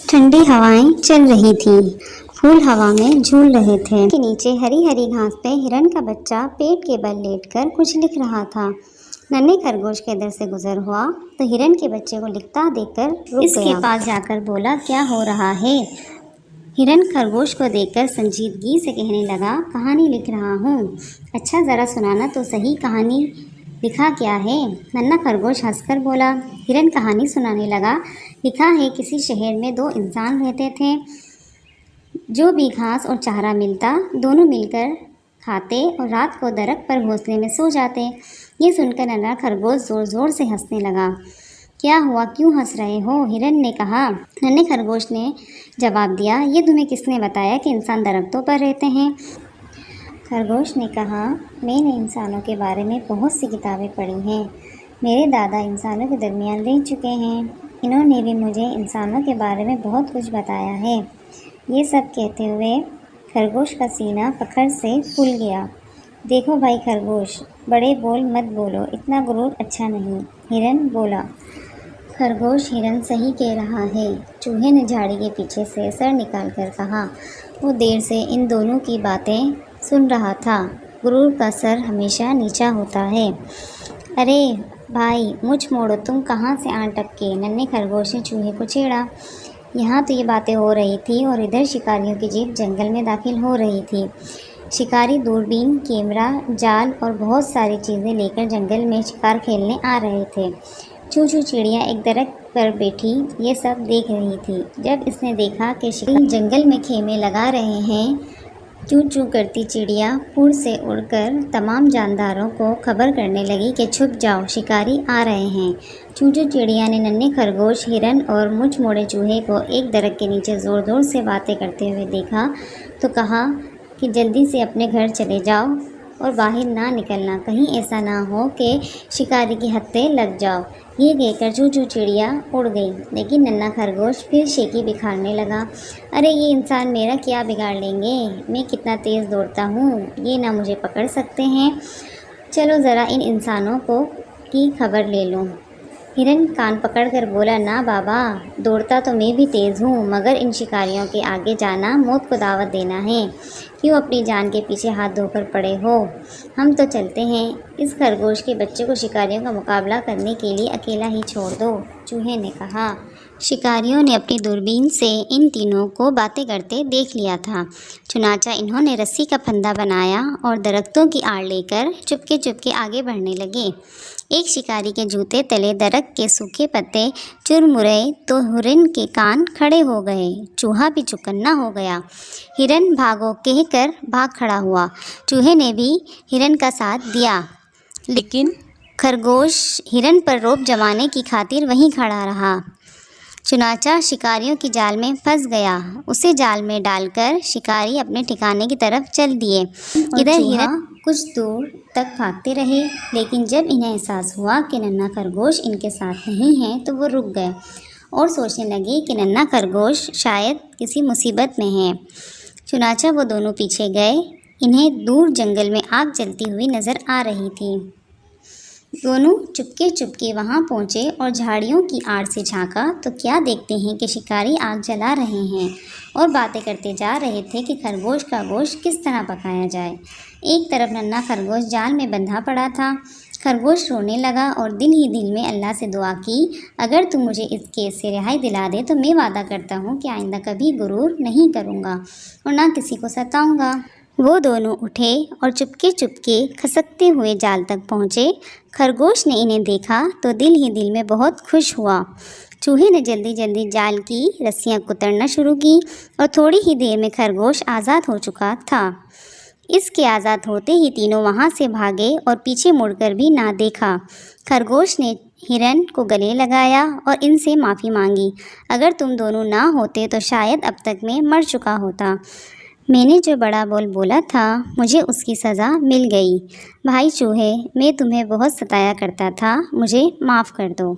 ठंडी हवाएं चल रही थीं, फूल हवा में झूल रहे थे। के नीचे हरी हरी घास पे हिरन का बच्चा पेट के बल लेटकर कुछ लिख रहा था। नन्हे खरगोश के इधर से गुजर हुआ तो हिरन के बच्चे को लिखता देखकर रुक गया। इसके पास जाकर बोला, क्या हो रहा है? हिरन खरगोश को देखकर संजीदगी से कहने लगा, कहानी लिख रहा हूँ। अच्छा ज़रा सुनाना तो सही, कहानी लिखा क्या है? नन्हा खरगोश हंसकर बोला। हिरन कहानी सुनाने लगा। लिखा है, किसी शहर में दो इंसान रहते थे। जो भी घास और चारा मिलता दोनों मिलकर खाते और रात को दरख्त पर घोंसले में सो जाते। ये सुनकर नन्हा खरगोश ज़ोर ज़ोर से हंसने लगा। क्या हुआ, क्यों हंस रहे हो? हिरन ने कहा। नन्हे खरगोश ने जवाब दिया, ये तुम्हें किसने बताया कि इंसान दरख्तों पर रहते हैं? खरगोश ने कहा, मैंने इंसानों के बारे में बहुत सी किताबें पढ़ी हैं। मेरे दादा इंसानों के दरमियान रह चुके हैं। इन्होंने भी मुझे इंसानों के बारे में बहुत कुछ बताया है। ये सब कहते हुए खरगोश का सीना फखर से फूल गया। देखो भाई खरगोश, बड़े बोल मत बोलो, इतना गुरूर अच्छा नहीं, हिरन बोला। खरगोश हिरन सही कह रहा है, चूहे ने झाड़ी के पीछे से सर निकाल कर कहा। वो देर से इन दोनों की बातें सुन रहा था। गुरूर का सर हमेशा नीचा होता है। अरे भाई, मुझ मोड़ो, तुम कहाँ से आन टपके? नन्हे खरगोश ने चूहे को छेड़ा। यहाँ तो ये बातें हो रही थी और इधर शिकारियों की जीप जंगल में दाखिल हो रही थी। शिकारी दूरबीन, कैमरा, जाल और बहुत सारी चीज़ें लेकर जंगल में शिकार खेलने आ रहे थे। चू चू चिड़िया एक दरख्त पर बैठी ये सब देख रही थी। जब इसने देखा कि शिकारी जंगल में खेमे लगा रहे हैं, चू चू करती चिड़िया फूल से उड़कर तमाम जानदारों को खबर करने लगी कि छुप जाओ, शिकारी आ रहे हैं। चू चू चिड़िया ने नन्हे खरगोश, हिरन और मुझ मोड़े चूहे को एक दरख्त के नीचे ज़ोर ज़ोर से बातें करते हुए देखा तो कहा कि जल्दी से अपने घर चले जाओ और बाहर ना निकलना, कहीं ऐसा ना हो कि शिकारी की हत्थे लग जाओ। ये कहकर चू चू चिड़िया उड़ गई, लेकिन नन्हा खरगोश फिर शेखी बिखारने लगा। अरे ये इंसान मेरा क्या बिगाड़ लेंगे? मैं कितना तेज़ दौड़ता हूँ, ये ना मुझे पकड़ सकते हैं। चलो ज़रा इन इंसानों की खबर ले लो। हिरन कान पकड़कर बोला, ना बाबा, दौड़ता तो मैं भी तेज़ हूँ, मगर इन शिकारियों के आगे जाना मौत को दावत देना है। क्यों अपनी जान के पीछे हाथ धोकर पड़े हो? हम तो चलते हैं। इस खरगोश के बच्चे को शिकारियों का मुकाबला करने के लिए अकेला ही छोड़ दो, चूहे ने कहा। शिकारियों ने अपनी दूरबीन से इन तीनों को बातें करते देख लिया था। चुनाचा इन्होंने रस्सी का फंदा बनाया और दरख्तों की आड़ लेकर चुपके चुपके आगे बढ़ने लगे। एक शिकारी के जूते तले दरख्त के सूखे पत्ते चुरमुरे तो हिरन के कान खड़े हो गए। चूहा भी चौकन्ना हो गया। हिरन भागो कहकर भाग खड़ा हुआ। चूहे ने भी हिरन का साथ दिया, लेकिन खरगोश हिरन पर रौब जमाने की खातिर वहीं खड़ा रहा। चुनाचा शिकारियों की जाल में फंस गया। उसे जाल में डालकर शिकारी अपने ठिकाने की तरफ चल दिए। इधर हिरन कुछ दूर तक भागते रहे, लेकिन जब इन्हें एहसास हुआ कि नन्हा खरगोश इनके साथ नहीं है तो वो रुक गए और सोचने लगे कि नन्हा खरगोश शायद किसी मुसीबत में है। चुनाचा वो दोनों पीछे गए। इन्हें दूर जंगल में आग जलती हुई नज़र आ रही थी। दोनों चुपके चुपके वहां पहुंचे और झाड़ियों की आड़ से झांका तो क्या देखते हैं कि शिकारी आग जला रहे हैं और बातें करते जा रहे थे कि खरगोश का गोश्त किस तरह पकाया जाए। एक तरफ नन्हा खरगोश जाल में बंधा पड़ा था। खरगोश रोने लगा और दिल ही दिल में अल्लाह से दुआ की, अगर तू मुझे इस केस से रिहाई दिला दे तो मैं वादा करता हूँ कि आइंदा कभी गुरूर नहीं करूँगा और ना किसी को सताऊँगा। वो दोनों उठे और चुपके चुपके खसकते हुए जाल तक पहुँचे। खरगोश ने इन्हें देखा तो दिल ही दिल में बहुत खुश हुआ। चूहे ने जल्दी जल्दी जाल की रस्सियाँ कुतरना शुरू की और थोड़ी ही देर में खरगोश आज़ाद हो चुका था। इसके आज़ाद होते ही तीनों वहाँ से भागे और पीछे मुड़कर भी ना देखा। खरगोश ने हिरन को गले लगाया और इनसे माफ़ी मांगी। अगर तुम दोनों ना होते तो शायद अब तक मैं मर चुका होता। मैंने जो बड़ा बोल बोला था, मुझे उसकी सज़ा मिल गई। भाई चूहे, मैं तुम्हें बहुत सताया करता था, मुझे माफ़ कर दो।